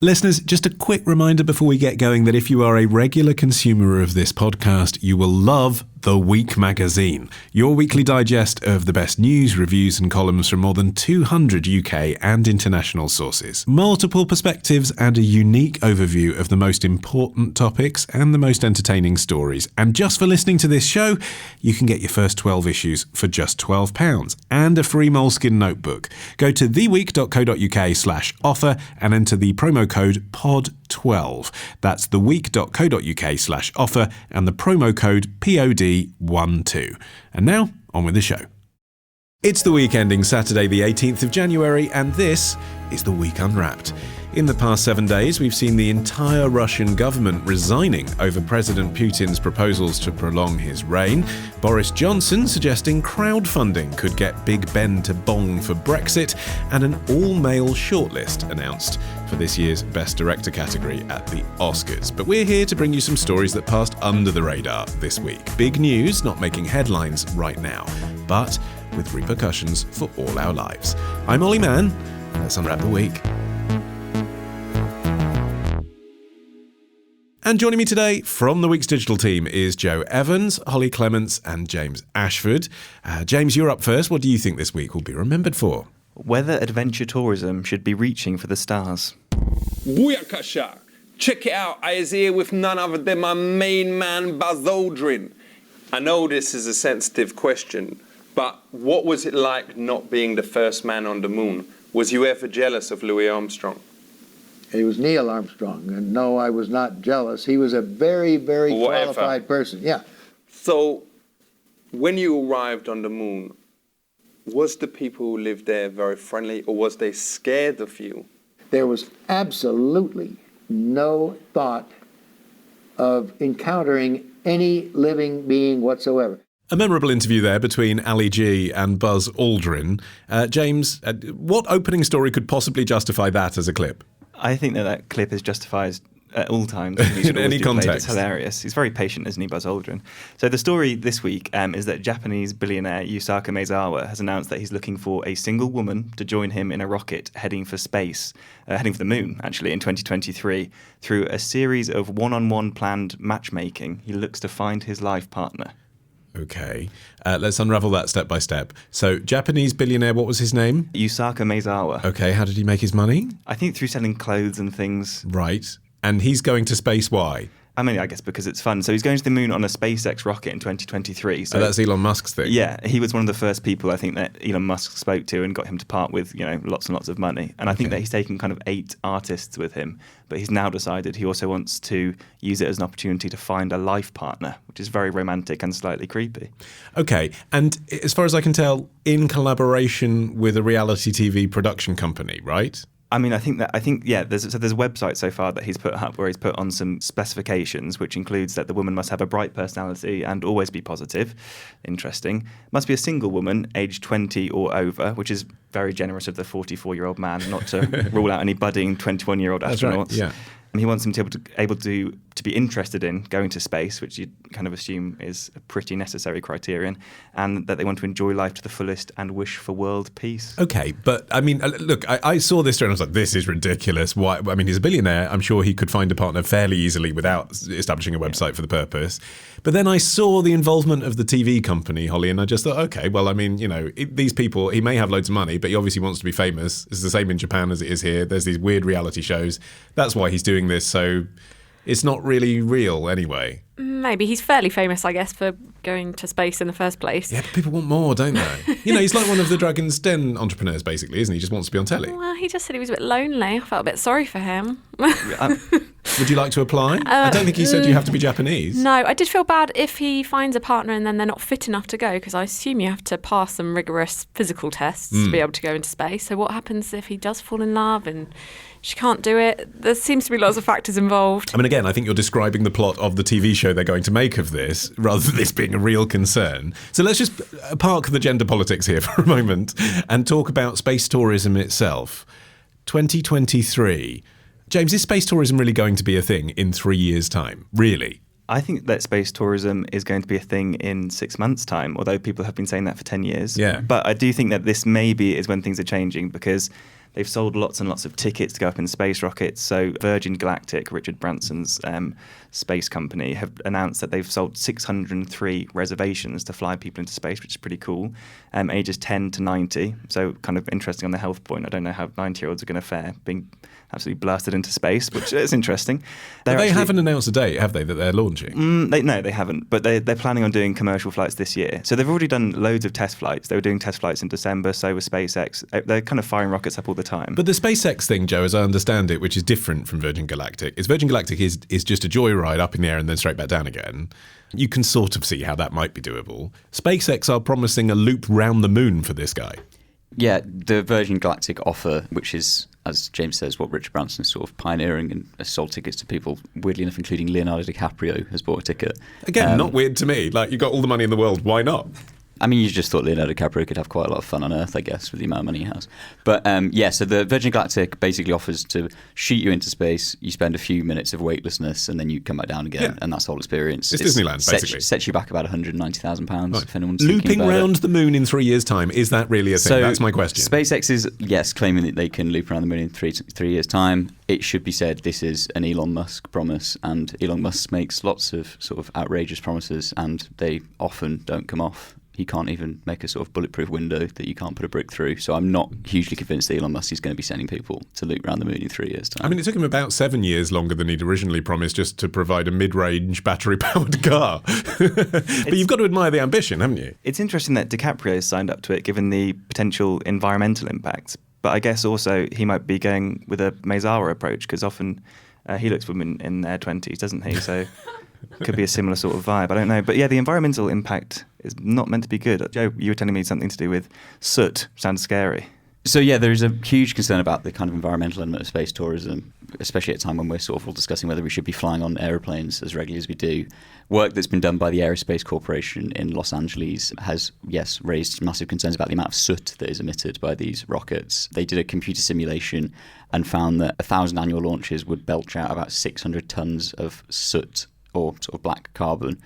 Listeners, just a quick reminder before we get going that if you are a regular consumer of this podcast, you will love The Week magazine, your weekly digest of the best news, reviews and columns from more than 200 UK and international sources. Multiple perspectives and a unique overview of the most important topics and the most entertaining stories. And just for listening to this show, you can get your first 12 issues for just £12 and a free Moleskine notebook. Go to theweek.co.uk/offer and enter the promo code POD12. That's theweek.co.uk/offer and the promo code POD12. And now, on with the show. It's the week ending Saturday the 18th of January, and this is The Week Unwrapped. In the past 7 days, we've seen the entire Russian government resigning over President Putin's proposals to prolong his reign, Boris Johnson suggesting crowdfunding could get Big Ben to bong for Brexit, and an all-male shortlist announced for this year's Best Director category at the Oscars. But we're here to bring you some stories that passed under the radar this week. Big news not making headlines right now, but with repercussions for all our lives. I'm Ollie Mann. Let's unwrap the week. And joining me today from the week's digital team is Joe Evans, Holly Clements and James Ashford. James, you're up first. What do you think this week will be remembered for? Whether adventure tourism should be reaching for the stars. Booyakasha! Check it out, I is here with none other than my main man Buzz Aldrin. I know this is a sensitive question, but what was it like not being the first man on the moon? Was you ever jealous of Louis Armstrong? He was Neil Armstrong, and no, I was not jealous. He was a very, very qualified person. Yeah. So, when you arrived on the moon, was the people who lived there very friendly, or was they scared of you? There was absolutely no thought of encountering any living being whatsoever. A memorable interview there between Ali G and Buzz Aldrin. James, what opening story could possibly justify that as a clip? I think that clip is justified at all times. In any context. It's hilarious. He's very patient, isn't he, Buzz Aldrin? So the story this week is that Japanese billionaire Yusaku Maezawa has announced that he's looking for a single woman to join him in a rocket heading for space, heading for the moon, actually, in 2023. Through a series of one-on-one planned matchmaking, he looks to find his life partner. Okay, let's unravel that step by step. So, Japanese billionaire, what was his name? Yusaku Maezawa. Okay, how did he make his money? I think through selling clothes and things. Right, and he's going to space, why? I mean, I guess because it's fun. So he's going to the moon on a SpaceX rocket in 2023. So that's Elon Musk's thing? Yeah, he was one of the first people I think that Elon Musk spoke to and got him to part with, lots and lots of money. And I think that he's taken kind of 8 artists with him, but he's now decided he also wants to use it as an opportunity to find a life partner, which is very romantic and slightly creepy. Okay, and as far as I can tell, in collaboration with a reality TV production company, right? I mean, I think there's a website so far that he's put up where he's put on some specifications, which includes that the woman must have a bright personality and always be positive. Interesting. Must be a single woman, aged 20 or over, which is very generous of the 44-year-old man not to rule out any budding 21-year-old astronauts. That's right, yeah. And he wants them to be able to be interested in going to space, which you kind of assume is a pretty necessary criterion, and that they want to enjoy life to the fullest and wish for world peace. Okay, but I mean, look, I saw this story and I was like, this is ridiculous. Why? I mean, he's a billionaire. I'm sure he could find a partner fairly easily without establishing a website for the purpose. But then I saw the involvement of the TV company, Holly, and I just thought, okay, well, I mean, these people, he may have loads of money, but he obviously wants to be famous. It's the same in Japan as it is here. There's these weird reality shows. That's why he's doing this. So it's not really real anyway. Maybe. He's fairly famous, I guess, for going to space in the first place. Yeah, but people want more, don't they? He's like one of the Dragon's Den entrepreneurs, basically, isn't he? He just wants to be on telly. Well, he just said he was a bit lonely. I felt a bit sorry for him. Would you like to apply? I don't think he said you have to be Japanese. No, I did feel bad if he finds a partner and then they're not fit enough to go, because I assume you have to pass some rigorous physical tests to be able to go into space. So what happens if he does fall in love and she can't do it? There seems to be lots of factors involved. I mean, again, I think you're describing the plot of the TV show they're going to make of this, rather than this being a real concern. So let's just park the gender politics here for a moment and talk about space tourism itself. 2023. James, is space tourism really going to be a thing in 3 years' time? Really? I think that space tourism is going to be a thing in 6 months' time, although people have been saying that for 10 years. Yeah. But I do think that this maybe is when things are changing, because they've sold lots and lots of tickets to go up in space rockets. So Virgin Galactic, Richard Branson's space company, have announced that they've sold 603 reservations to fly people into space, which is pretty cool, ages 10 to 90. So kind of interesting on the health point. I don't know how 90-year-olds are going to fare being absolutely blasted into space, which is interesting. They haven't announced a date, have they, that they're launching? No, they haven't. But they're planning on doing commercial flights this year. So they've already done loads of test flights. They were doing test flights in December, so was SpaceX. They're kind of firing rockets up all the time. But the SpaceX thing, Joe, as I understand it, which is different from Virgin Galactic, is Virgin Galactic is just a joyride up in the air and then straight back down again. You can sort of see how that might be doable. SpaceX are promising a loop round the moon for this guy. Yeah, the Virgin Galactic offer, which is, as James says, what Richard Branson is sort of pioneering, and has sold tickets to people, weirdly enough, including Leonardo DiCaprio has bought a ticket. Again, not weird to me. Like, you've got all the money in the world, why not? I mean, you just thought Leonardo DiCaprio could have quite a lot of fun on Earth, I guess, with the amount of money he has. But so the Virgin Galactic basically offers to shoot you into space. You spend a few minutes of weightlessness, and then you come back down again, and that's the whole experience. It's Disneyland, basically. Sets you back about £190,000, Right. if anyone's thinking Looping about round it. the moon in 3 years' time, is that really a thing? So That's my question. SpaceX is, yes, claiming that they can loop around the moon in three years' time. It should be said this is an Elon Musk promise, and Elon Musk makes lots of sort of outrageous promises, and they often don't come off. He can't even make a sort of bulletproof window that you can't put a brick through. So I'm not hugely convinced that Elon Musk is going to be sending people to loop around the moon in 3 years' time. I mean, it took him about 7 years longer than he'd originally promised just to provide a mid-range battery-powered car. But you've got to admire the ambition, haven't you? It's interesting that DiCaprio signed up to it, given the potential environmental impacts. But I guess also he might be going with a Maezawa approach, because often he looks women in their 20s, doesn't he? So it could be a similar sort of vibe. I don't know. But yeah, the environmental impact is not meant to be good. Joe, you were telling me something to do with soot. Sounds scary. So yeah, there is a huge concern about the kind of environmental element of space tourism, especially at a time when we're sort of all discussing whether we should be flying on aeroplanes as regularly as we do. Work that's been done by the Aerospace Corporation in Los Angeles has, yes, raised massive concerns about the amount of soot that is emitted by these rockets. They did a computer simulation and found that 1,000 annual launches would belch out about 600 tons of soot, or sort of black carbon.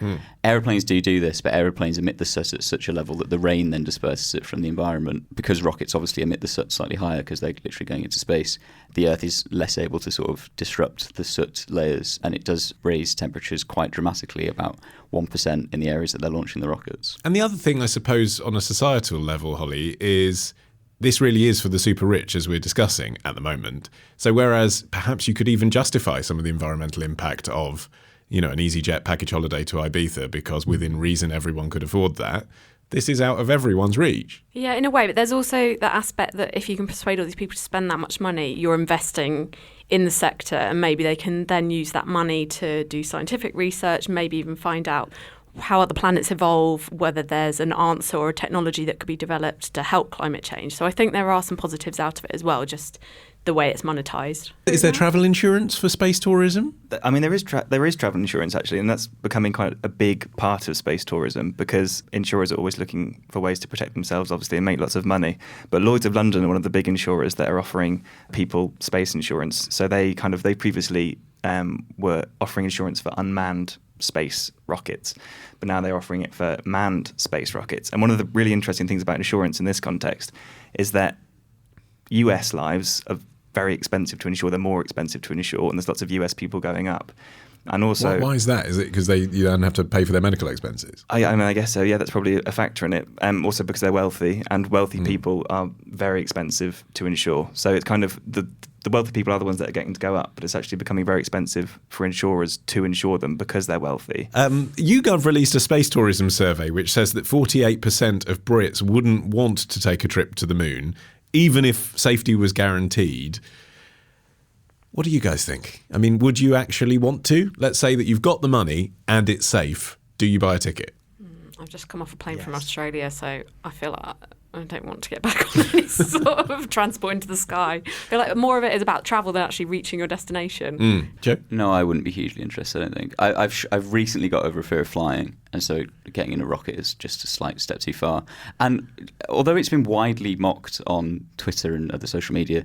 Aeroplanes do this, but aeroplanes emit the soot at such a level that the rain then disperses it from the environment. Because rockets obviously emit the soot slightly higher because they're literally going into space, the Earth is less able to sort of disrupt the soot layers, and it does raise temperatures quite dramatically, about 1% in the areas that they're launching the rockets. And the other thing, I suppose, on a societal level, Holly, is this really is for the super rich, as we're discussing at the moment. So whereas perhaps you could even justify some of the environmental impact of, you know, an EasyJet package holiday to Ibiza because within reason everyone could afford that, this is out of everyone's reach. Yeah, in a way, but there's also that aspect that if you can persuade all these people to spend that much money, you're investing in the sector, and maybe they can then use that money to do scientific research, maybe even find out how other planets evolve, whether there's an answer or a technology that could be developed to help climate change. So I think there are some positives out of it as well, just the way it's monetized. Is there travel insurance for space tourism? I mean, there is travel insurance, actually, and that's becoming quite a big part of space tourism, because insurers are always looking for ways to protect themselves, obviously, and make lots of money. But Lloyd's of London are one of the big insurers that are offering people space insurance. So they previously were offering insurance for unmanned space rockets, but now they're offering it for manned space rockets. And one of the really interesting things about insurance in this context is that US lives are very expensive to insure. They're more expensive to insure, and there's lots of US people going up. And also, why is that? Is it because you don't have to pay for their medical expenses? I mean, I guess so. Yeah, that's probably a factor in it. Also because they're wealthy, and wealthy people are very expensive to insure. So it's kind of the wealthy people are the ones that are getting to go up, but it's actually becoming very expensive for insurers to insure them because they're wealthy. YouGov released a space tourism survey which says that 48% of Brits wouldn't want to take a trip to the moon, even if safety was guaranteed. What do you guys think? I mean, would you actually want to? Let's say that you've got the money and it's safe. Do you buy a ticket? I've just come off a plane from Australia, so I feel like I don't want to get back on any sort of transport into the sky. I feel like more of it is about travel than actually reaching your destination. Joe? No, I wouldn't be hugely interested, I don't think. I've recently got over a fear of flying, and so getting in a rocket is just a slight step too far. And although it's been widely mocked on Twitter and other social media,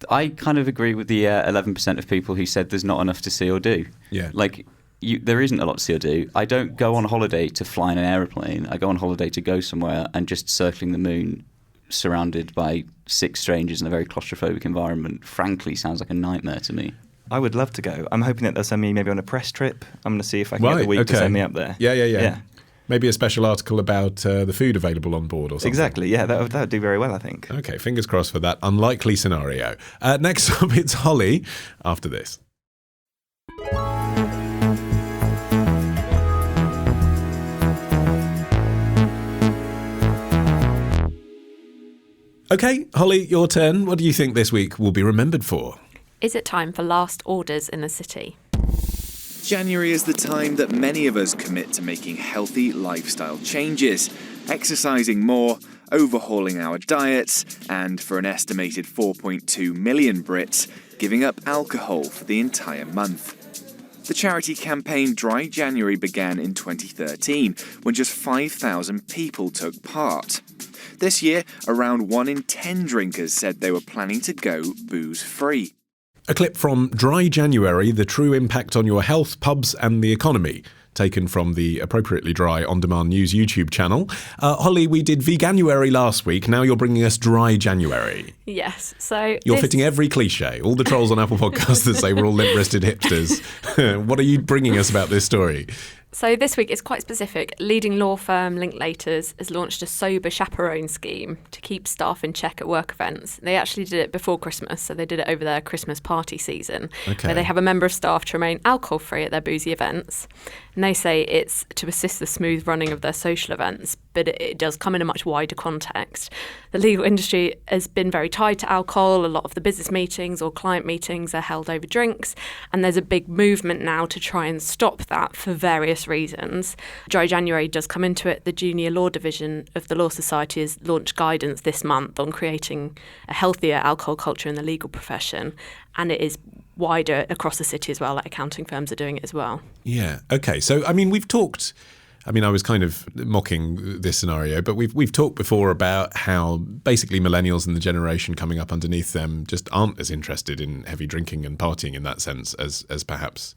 I kind of agree with the 11% of people who said there's not enough to see or do. Yeah. Like, there isn't a lot to see or do. I don't go on holiday to fly in an aeroplane. I go on holiday to go somewhere, and just circling the moon surrounded by 6 strangers in a very claustrophobic environment, frankly, sounds like a nightmare to me. I would love to go. I'm hoping that they'll send me maybe on a press trip. I'm going to see if I can get the week to send me up there. Yeah. Maybe a special article about the food available on board or something. Exactly, yeah, that would do very well, I think. Okay, fingers crossed for that unlikely scenario. Next up, it's Holly after this. Okay, Holly, your turn. What do you think this week will be remembered for? Is it time for last orders in the city? January is the time that many of us commit to making healthy lifestyle changes, exercising more, overhauling our diets, and for an estimated 4.2 million Brits, giving up alcohol for the entire month. The charity campaign Dry January began in 2013, when just 5,000 people took part. This year, around 1 in 10 drinkers said they were planning to go booze-free. A clip from Dry January, the true impact on your health, pubs and the economy, taken from the appropriately dry on-demand news YouTube channel. Holly, we did Veganuary last week. Now you're bringing us Dry January. Yes, so... You're fitting every cliche. All the trolls on Apple Podcasts that say we're all limp-wristed hipsters. What are you bringing us about this story? So this week is quite specific. Leading law firm Linklaters has launched a sober chaperone scheme to keep staff in check at work events. They actually did it before Christmas, so they did it over their Christmas party season, where they have a member of staff to remain alcohol-free at their boozy events. And they say it's to assist the smooth running of their social events, but it does come in a much wider context. The legal industry has been very tied to alcohol. A lot of the business meetings or client meetings are held over drinks, and there's a big movement now to try and stop that for various reasons. Dry January does come into it. The Junior Law Division of the Law Society has launched guidance this month on creating a healthier alcohol culture in the legal profession, and it is wider across the city as well, like accounting firms are doing it as well. Yeah, okay. So, I mean, we've talked... I mean, I was kind of mocking this scenario, but we've talked before about how basically millennials and the generation coming up underneath them just aren't as interested in heavy drinking and partying in that sense as perhaps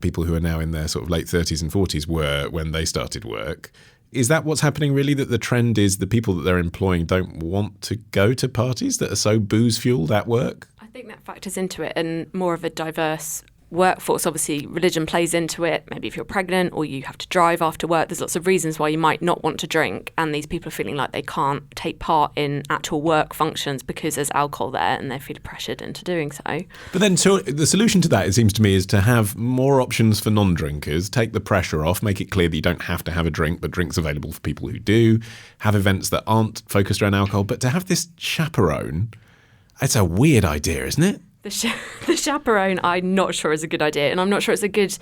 people who are now in their sort of late 30s and 40s were when they started work. Is that what's happening really, that the trend is the people that they're employing don't want to go to parties that are so booze-fueled at work? I think that factors into it, and more of a diverse workforce. Obviously, religion plays into it. Maybe if you're pregnant or you have to drive after work, there's lots of reasons why you might not want to drink, and these people are feeling like they can't take part in actual work functions because there's alcohol there and they feel pressured into doing so. But then so the solution to that, it seems to me, is to have more options for non-drinkers, take the pressure off, make it clear that you don't have to have a drink, but drinks available for people who do, have events that aren't focused around alcohol. But to have this chaperone, it's a weird idea, isn't it? The chaperone, I'm not sure is a good idea, and I'm not sure it's a good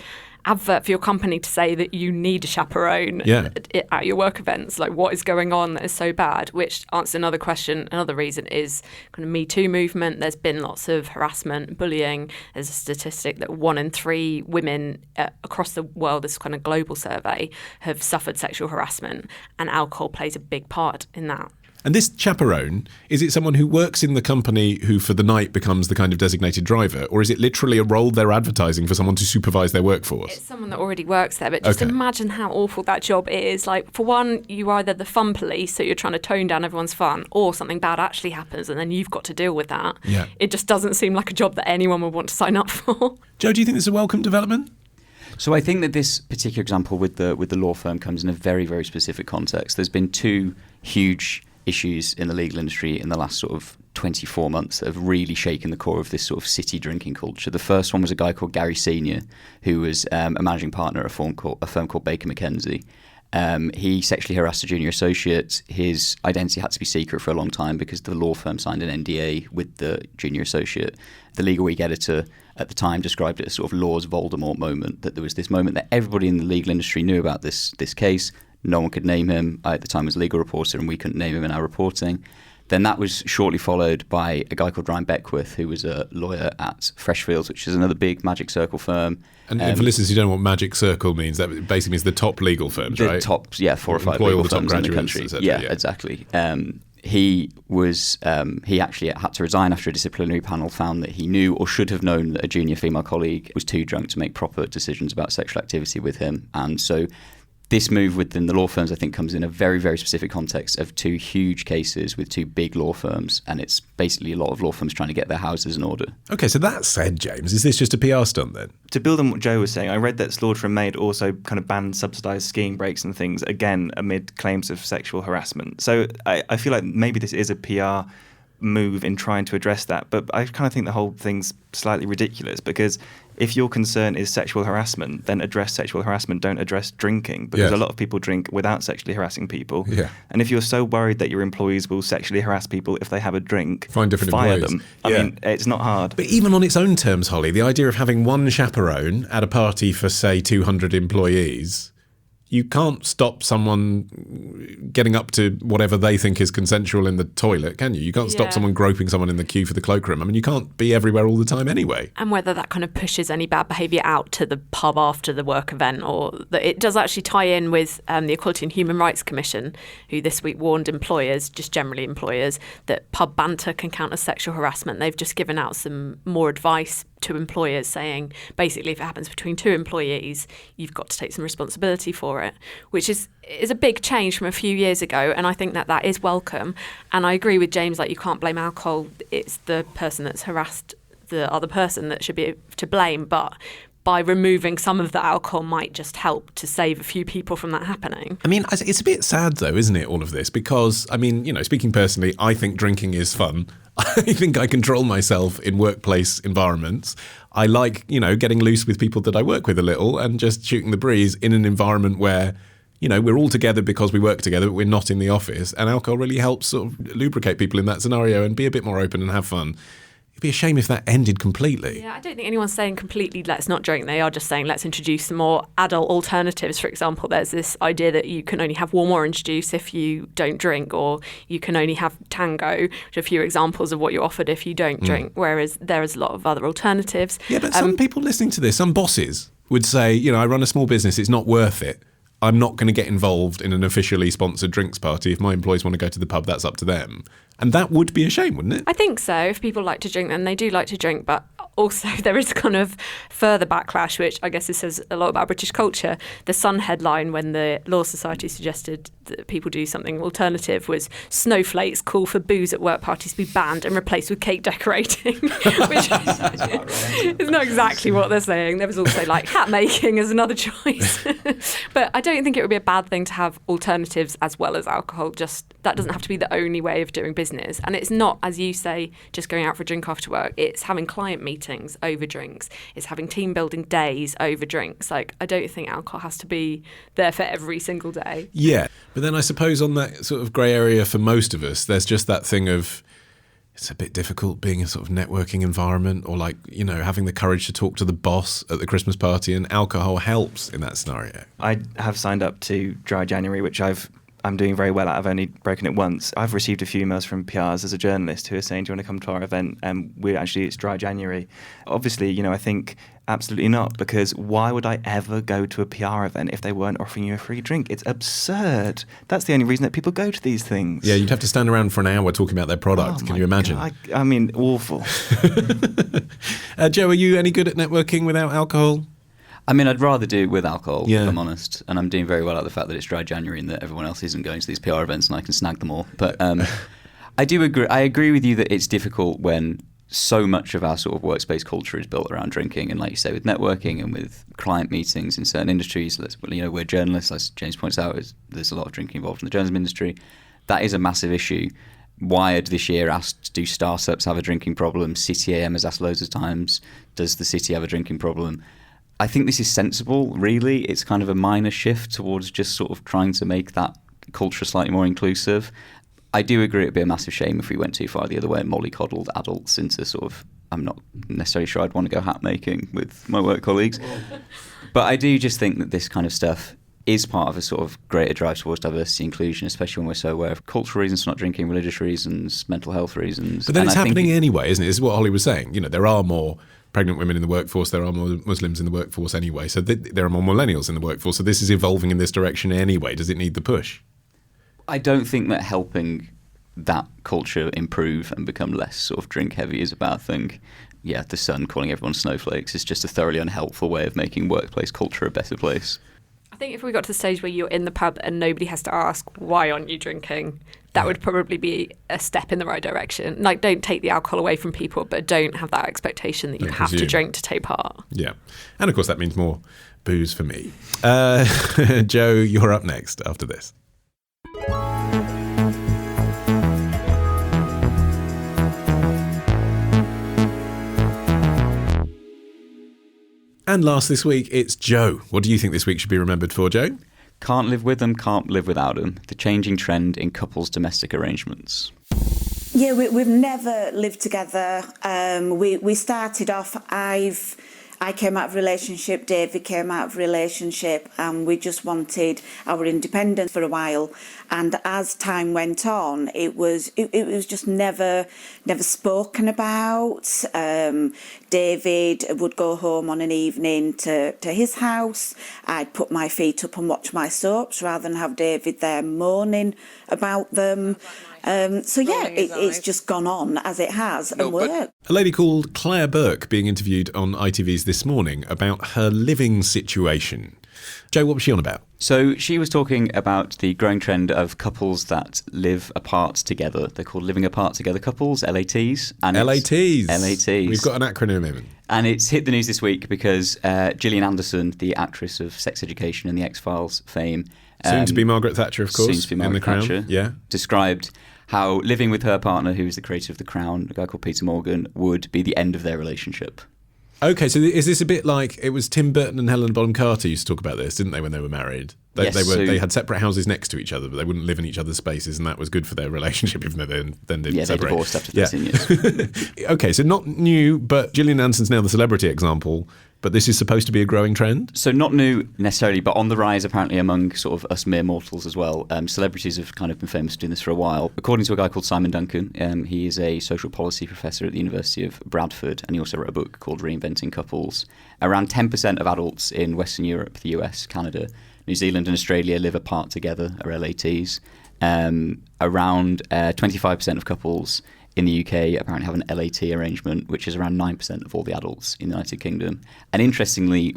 advert for your company to say that you need a chaperone at your work events. Like, what is going on that is so bad? Which answers another question. Another reason is kind of Me Too movement. There's been lots of harassment, bullying. There's a statistic that 1 in 3 women across the world, this kind of global survey, have suffered sexual harassment, and alcohol plays a big part in that. And this chaperone, is it someone who works in the company who for the night becomes the kind of designated driver, or is it literally a role they're advertising for someone to supervise their workforce? It's someone that already works there, but just imagine how awful that job is. Like, for one, you're either the fun police, so you're trying to tone down everyone's fun, or something bad actually happens and then you've got to deal with that. Yeah. It just doesn't seem like a job that anyone would want to sign up for. Joe, do you think this is a welcome development? So I think that this particular example with the law firm comes in a very, very specific context. There's been 2 huge issues in the legal industry in the last sort of 24 months that have really shaken the core of this sort of city drinking culture. The first one was a guy called Gary Senior, who was a managing partner at a firm called Baker McKenzie. He sexually harassed a junior associate. His identity had to be secret for a long time because the law firm signed an NDA with the junior associate. The Legal Week editor at the time described it as sort of Law's Voldemort moment, that there was this moment that everybody in the legal industry knew about this case. No one could name him. I, at the time, was a legal reporter, and we couldn't name him in our reporting. Then that was shortly followed by a guy called Ryan Beckwith, who was a lawyer at Freshfields, which is another big Magic Circle firm. And for listeners who don't know what Magic Circle means, that basically means the top legal firms, right? The top, 4 or 5 legal firms in the country. Yeah, exactly. He actually had to resign after a disciplinary panel found that he knew or should have known that a junior female colleague was too drunk to make proper decisions about sexual activity with him. And so This move within the law firms, I think, comes in a very, very specific context of two huge cases with two big law firms, and it's basically a lot of law firms trying to get their houses in order. Okay, so that said, James, is this just a PR stunt then? To build on what Joe was saying, I read that Slaughter and Maid also kind of banned subsidised skiing breaks and things, again, amid claims of sexual harassment. So I feel like maybe this is a PR move in trying to address that, but I kind of think the whole thing's slightly ridiculous, because if your concern is sexual harassment, then address sexual harassment, don't address drinking, because a lot of people drink without sexually harassing people. Yeah. And if you're so worried that your employees will sexually harass people if they have a drink, Find different fire employees. them. I mean, it's not hard. But even on its own terms, Holly, the idea of having one chaperone at a party for, say, 200 employees, you can't stop someone getting up to whatever they think is consensual in the toilet, can you? You can't stop someone groping someone in the queue for the cloakroom. I mean, you can't be everywhere all the time anyway. And whether that kind of pushes any bad behaviour out to the pub after the work event, or that it does actually tie in with the Equality and Human Rights Commission, who this week warned employers, just generally employers, that pub banter can count as sexual harassment. They've just given out some more advice to employers saying, basically, if it happens between two employees, you've got to take some responsibility for it, which is a big change from a few years ago. And I think that is welcome. And I agree with James, like, you can't blame alcohol. It's the person that's harassed the other person that should be to blame. But by removing some of the alcohol might just help to save a few people from that happening. I mean, it's a bit sad, though, isn't it, all of this? Because, I mean, you know, speaking personally, I think drinking is fun. I think I control myself in workplace environments. I like, you know, getting loose with people that I work with a little and just shooting the breeze in an environment where, you know, we're all together because we work together, but we're not in the office. And alcohol really helps sort of lubricate people in that scenario and be a bit more open and have fun. It'd be a shame if that ended completely. Yeah, I don't think anyone's saying completely let's not drink. They are just saying let's introduce some more adult alternatives. For example, there's this idea that you can only have warm orange juice if you don't drink, or you can only have tango, which are a few examples of what you're offered if you don't drink, whereas there is a lot of other alternatives. Yeah, but some people listening to this, some bosses would say, you know, I run a small business, it's not worth it. I'm not going to get involved in an officially sponsored drinks party. If my employees want to go to the pub, that's up to them. And that would be a shame, wouldn't it? I think so. If people like to drink, then they do like to drink. But also there is kind of further backlash, which I guess this says a lot about British culture. The Sun headline when the Law Society suggested that people do something alternative was snowflakes call for booze at work parties to be banned and replaced with cake decorating, which is not exactly what they're saying. There was also like hat making as another choice. But I don't think it would be a bad thing to have alternatives as well as alcohol. Just that doesn't have to be the only way of doing business. And it's not, as you say, just going out for a drink after work. It's having client meetings over drinks. It's having team building days over drinks. Like, I don't think alcohol has to be there for every single day. Yeah. But then I suppose on that sort of grey area for most of us, there's just that thing of it's a bit difficult being a sort of networking environment, or like, you know, having the courage to talk to the boss at the Christmas party, and alcohol helps in that scenario. I have signed up to Dry January, which I'm doing very well at. I've only broken it once. I've received a few emails from PRs as a journalist who are saying, do you want to come to our event? And it's Dry January. Obviously, you know, I think absolutely not, because why would I ever go to a PR event if they weren't offering you a free drink? It's absurd. That's the only reason that people go to these things. Yeah, you'd have to stand around for an hour talking about their product. Can you imagine? God, I mean, awful. Joe, are you any good at networking without alcohol? I mean, I'd rather do it with alcohol, if I'm honest. And I'm doing very well at the fact that it's Dry January and that everyone else isn't going to these PR events and I can snag them all. But I do agree. I agree with you that it's difficult when so much of our sort of workspace culture is built around drinking. And like you say, with networking and with client meetings in certain industries, we're journalists, as James points out, there's a lot of drinking involved in the journalism industry. That is a massive issue. Wired this year asked, do startups have a drinking problem? City AM has asked loads of times, does the city have a drinking problem? I think this is sensible, really. It's kind of a minor shift towards just sort of trying to make that culture slightly more inclusive. I do agree it'd be a massive shame if we went too far the other way and mollycoddled adults into sort of, I'm not necessarily sure I'd want to go hat making with my work colleagues. But I do just think that this kind of stuff is part of a sort of greater drive towards diversity and inclusion, especially when we're so aware of cultural reasons for not drinking, religious reasons, mental health reasons. But then it's happening anyway, isn't it? This is what Holly was saying. You know, there are more pregnant women in the workforce, there are more Muslims in the workforce anyway, so there are more millennials in the workforce, so this is evolving in this direction anyway. Does it need the push? I don't think that helping that culture improve and become less sort of drink heavy is a bad thing. Yeah, the Sun calling everyone snowflakes is just a thoroughly unhelpful way of making workplace culture a better place. think if we got to the stage where you're in the pub and nobody has to ask, why aren't you drinking? That would probably be a step in the right direction. Like, don't take the alcohol away from people, but don't have that expectation that you have to drink to take part. Yeah. And of course, that means more booze for me. Joe, you're up next after this. And last this week, it's Joe. What do you think this week should be remembered for, Joe? Can't live with them, can't live without them. The changing trend in couples' domestic arrangements. Yeah, we've never lived together. We started off, I came out of a relationship, David came out of a relationship, and we just wanted our independence for a while. And as time went on, it was just never spoken about. David would go home on an evening to his house. I'd put my feet up and watch my soaps rather than have David there moaning about them. It's just gone on as it has and worked. A lady called Claire Burke being interviewed on ITV's This Morning about her living situation. Joe, what was she on about? So she was talking about the growing trend of couples that live apart together. They're called living apart together couples, LATs. And LATs. LATs. We've got an acronym even. And it's hit the news this week because Gillian Anderson, the actress of Sex Education and the X-Files fame, soon to be Margaret Thatcher, of course, soon to be Margaret Thatcher, yeah, described how living with her partner, who is the creator of The Crown, a guy called Peter Morgan, would be the end of their relationship. Okay, so is this a bit like it was Tim Burton and Helena Bonham Carter used to talk about this, didn't they, when they were married? They had separate houses next to each other, but they wouldn't live in each other's spaces, and that was good for their relationship, even though they then didn't separate. They divorced after 13 years. Okay, so not new, but Gillian Anderson's now the celebrity example, but this is supposed to be a growing trend? So not new necessarily, but on the rise apparently among sort of us mere mortals as well. Celebrities have kind of been famous for doing this for a while. According to a guy called Simon Duncan, he is a social policy professor at the University of Bradford, and he also wrote a book called Reinventing Couples. Around 10% of adults in Western Europe, the US, Canada, New Zealand and Australia live apart together, or LATs. Around 25% of couples in the UK apparently have an LAT arrangement, which is around 9% of all the adults in the United Kingdom. And interestingly,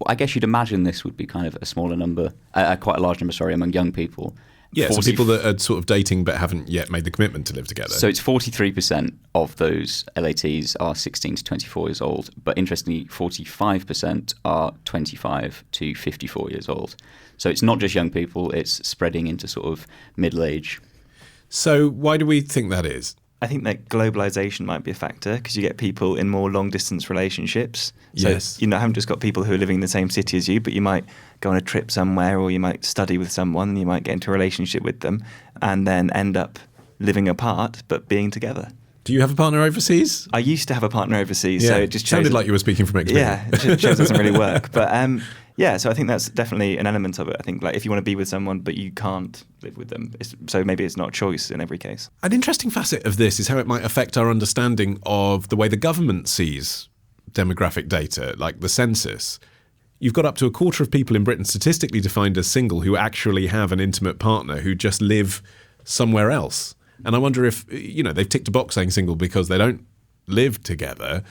I guess you'd imagine this would be kind of a smaller number, quite a large number, among young people. Yeah, so people that are sort of dating but haven't yet made the commitment to live together. So it's 43% of those LATs are 16 to 24 years old, but interestingly, 45% are 25 to 54 years old. So it's not just young people, it's spreading into sort of middle age. So why do we think that is? I think that globalization might be a factor because you get people in more long-distance relationships. So, yes. you haven't just got people who are living in the same city as you, but you might go on a trip somewhere or you might study with someone and you might get into a relationship with them and then end up living apart but being together. Do you have a partner overseas? I used to have a partner overseas, yeah. so it just sounded like you were speaking from experience. Yeah, it shows it doesn't really work. But so I think that's definitely an element of it. I think like if you want to be with someone but you can't live with them, so maybe it's not a choice in every case. An interesting facet of this is how it might affect our understanding of the way the government sees demographic data, like the census. You've got up to a quarter of people in Britain statistically defined as single who actually have an intimate partner who just live somewhere else. And I wonder if, they've ticked a box saying single because they don't live together,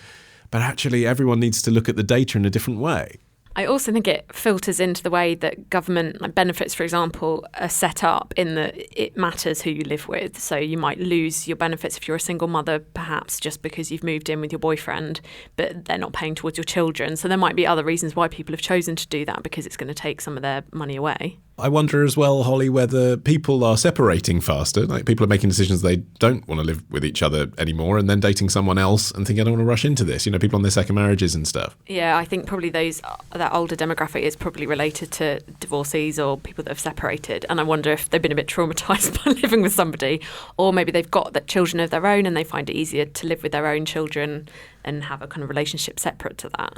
but actually everyone needs to look at the data in a different way. I also think it filters into the way that government benefits, for example, are set up in that it matters who you live with. So you might lose your benefits if you're a single mother, perhaps just because you've moved in with your boyfriend, but they're not paying towards your children. So there might be other reasons why people have chosen to do that because it's going to take some of their money away. I wonder as well, Holly, whether people are separating faster. Like people are making decisions they don't want to live with each other anymore and then dating someone else and thinking, I don't want to rush into this. People on their second marriages and stuff. Yeah, I think probably that older demographic is probably related to divorcees or people that have separated. And I wonder if they've been a bit traumatised by living with somebody, or maybe they've got that children of their own and they find it easier to live with their own children and have a kind of relationship separate to that.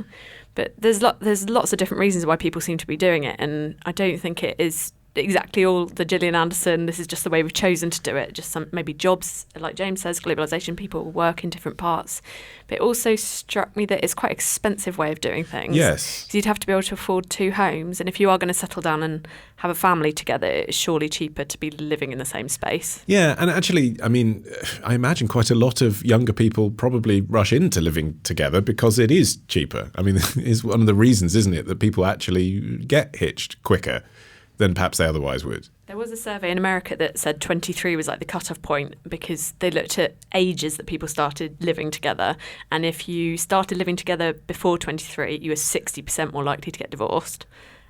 But there's lots of different reasons why people seem to be doing it, and I don't think it is exactly all the Gillian Anderson, this is just the way we've chosen to do it. Just some maybe jobs, like James says, globalisation, people work in different parts. But it also struck me that it's quite an expensive way of doing things. Yes. So you'd have to be able to afford 2 homes. And if you are going to settle down and have a family together, it's surely cheaper to be living in the same space. Yeah, and actually, I mean, I imagine quite a lot of younger people probably rush into living together because it is cheaper. I mean, it's one of the reasons, isn't it, that people actually get hitched quicker than perhaps they otherwise would. There was a survey in America that said 23 was like the cut-off point because they looked at ages that people started living together. And if you started living together before 23, you were 60% more likely to get divorced.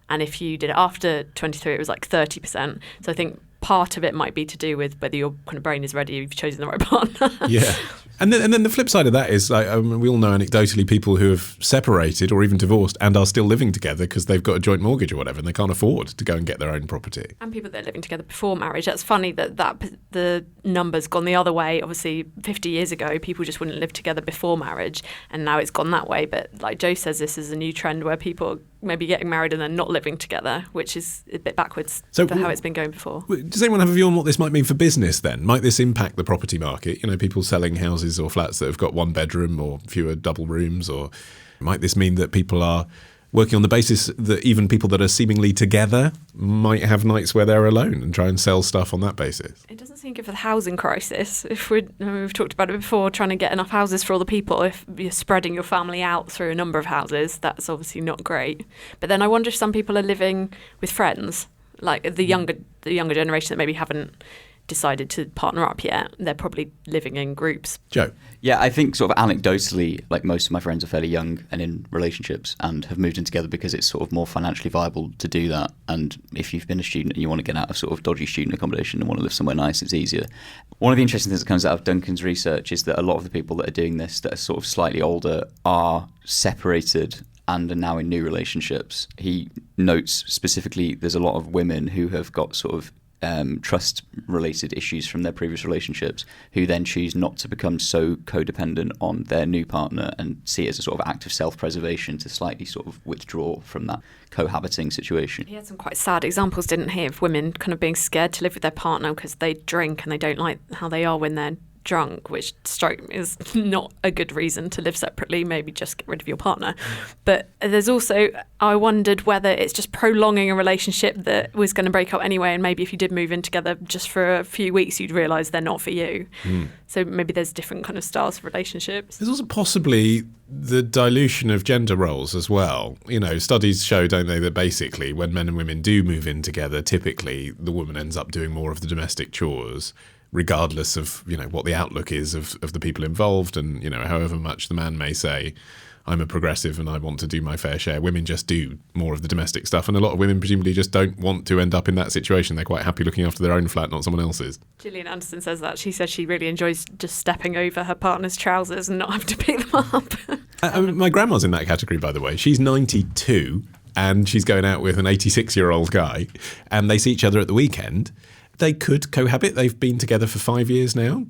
And if you did it after 23, it was like 30%. So I think part of it might be to do with whether your kind of brain is ready, you've chosen the right partner. Yeah. And then the flip side of that is, like, we all know anecdotally people who have separated or even divorced and are still living together because they've got a joint mortgage or whatever and they can't afford to go and get their own property. And people that are living together before marriage. That's funny that the number's gone the other way. Obviously, 50 years ago, people just wouldn't live together before marriage, and now it's gone that way. But like Joe says, this is a new trend where people are maybe getting married and then not living together, which is a bit backwards for how it's been going before. Does anyone have a view on what this might mean for business then? Might this impact the property market? You know, people selling houses or flats that have got 1 bedroom or fewer double rooms, or might this mean that people are working on the basis that even people that are seemingly together might have nights where they're alone and try and sell stuff on that basis? It doesn't seem good for the housing crisis. If we've talked about it before, trying to get enough houses for all the people, if you're spreading your family out through a number of houses, that's obviously not great. But then I wonder if some people are living with friends, like the younger generation that maybe haven't decided to partner up yet. They're probably living in groups. Joe? Yeah, I think sort of anecdotally, like most of my friends are fairly young and in relationships and have moved in together because it's sort of more financially viable to do that. And if you've been a student and you want to get out of sort of dodgy student accommodation and want to live somewhere nice, it's easier. One of the interesting things that comes out of Duncan's research is that a lot of the people that are doing this that are sort of slightly older are separated and are now in new relationships. He notes specifically there's a lot of women who have got sort of trust-related issues from their previous relationships who then choose not to become so codependent on their new partner and see it as a sort of act of self-preservation to slightly sort of withdraw from that cohabiting situation. He had some quite sad examples, didn't he, of women kind of being scared to live with their partner because they drink and they don't like how they are when they're drunk, which strike me is not a good reason to live separately. Maybe just get rid of your partner. But there's also, I wondered whether it's just prolonging a relationship that was going to break up anyway, and maybe if you did move in together just for a few weeks, you'd realise they're not for you. So maybe there's different kind of styles of relationships. There's also possibly the dilution of gender roles as well. You know, studies show, don't they, that basically when men and women do move in together, typically the woman ends up doing more of the domestic chores, regardless of, you know, what the outlook is of the people involved. And, you know, however much the man may say, I'm a progressive and I want to do my fair share, women just do more of the domestic stuff. And a lot of women presumably just don't want to end up in that situation. They're quite happy looking after their own flat, not someone else's. Gillian Anderson says that. She says she really enjoys just stepping over her partner's trousers and not having to pick them up. My grandma's in that category, by the way. She's 92 and she's going out with an 86-year-old guy and they see each other at the weekend. They could cohabit. They've been together for 5 years now.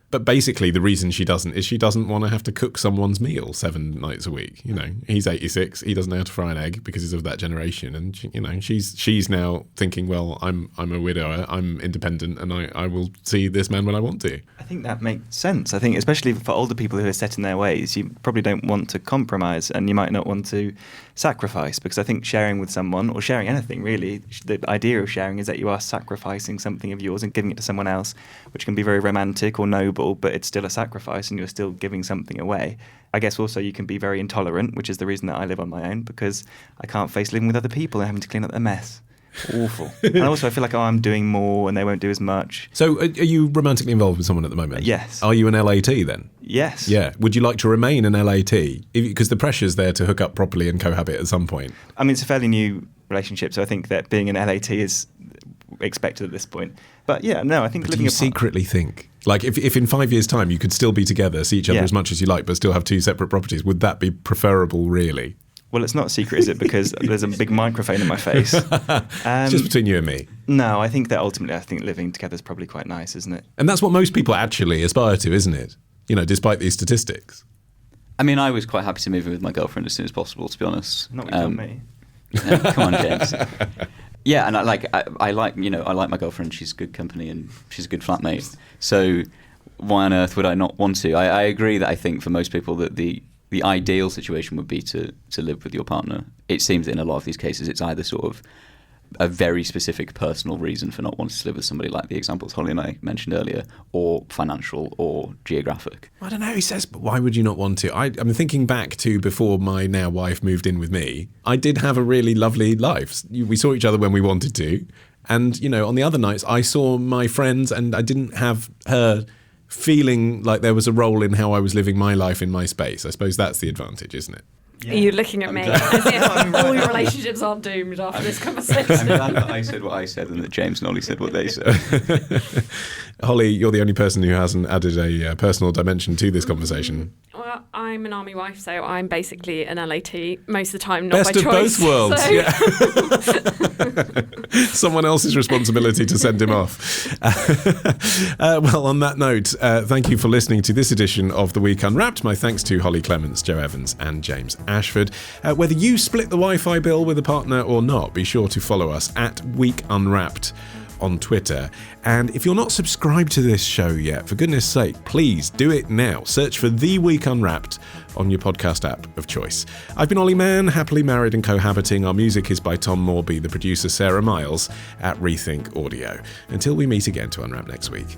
But basically the reason she doesn't is she doesn't want to have to cook someone's meal 7 nights a week. You know, he's 86. He doesn't know how to fry an egg because he's of that generation. And, she, you know, she's now thinking, well, I'm a widower. I'm independent and I will see this man when I want to. I think that makes sense. I think especially for older people who are set in their ways, you probably don't want to compromise and you might not want to sacrifice, because I think sharing with someone, or sharing anything really, the idea of sharing is that you are sacrificing something of yours and giving it to someone else, which can be very romantic or noble, but it's still a sacrifice and you're still giving something away. I guess also you can be very intolerant, which is the reason that I live on my own, because I can't face living with other people and having to clean up their mess. Awful. And also I feel like, I'm doing more and they won't do as much. So are you romantically involved with someone at the moment? Yes. Are you an LAT then? Yes. Yeah. Would you like to remain an LAT? Because the pressure's there to hook up properly and cohabit at some point. I mean, it's a fairly new relationship, so I think that being an LAT is expected at this point. But yeah, no, I think living apart. Do you secretly think, like, if in 5 years' time you could still be together, see each other as much as you like, but still have 2 separate properties, would that be preferable, really? Well, it's not a secret, is it? Because there's a big microphone in my face. It's just between you and me. No, I think that ultimately, I think living together is probably quite nice, isn't it? And that's what most people actually aspire to, isn't it? You know, despite these statistics. I mean, I was quite happy to move in with my girlfriend as soon as possible, to be honest. Not what you told me. Come on, James. Yeah, and I like my girlfriend. She's good company and she's a good flatmate. So why on earth would I not want to? I agree that I think for most people that the ideal situation would be to live with your partner. It seems that in a lot of these cases it's either sort of a very specific personal reason for not wanting to live with somebody, like the examples Holly and I mentioned earlier, or financial or geographic. I don't know, he says, but why would you not want to? I'm thinking back to before my now wife moved in with me. I did have a really lovely life. We saw each other when we wanted to. And, on the other nights, I saw my friends and I didn't have her feeling like there was a role in how I was living my life in my space. I suppose that's the advantage, isn't it? Yeah. Are you looking at me as if all your relationships are doomed after this conversation? I'm glad that I said what I said and that James and Holly said what they said. Holly, you're the only person who hasn't added a personal dimension to this conversation. Well, I'm an army wife, so I'm basically an LAT most of the time, not Best by of choice. both worlds, yeah. Someone else's responsibility to send him off. Well, on that note, thank you for listening to this edition of The Week Unwrapped. My thanks to Holly Clements, Joe Evans and James Ashford. Whether you split the Wi-Fi bill with a partner or not, be sure to follow us at Week Unwrapped on Twitter. And if you're not subscribed to this show yet, for goodness sake, please do it now. Search for The Week Unwrapped on your podcast app of choice. I've been Ollie Mann, happily married and cohabiting. Our music is by Tom Morby, the producer Sarah Miles at Rethink Audio. Until we meet again to unwrap next week.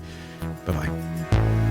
Bye-bye.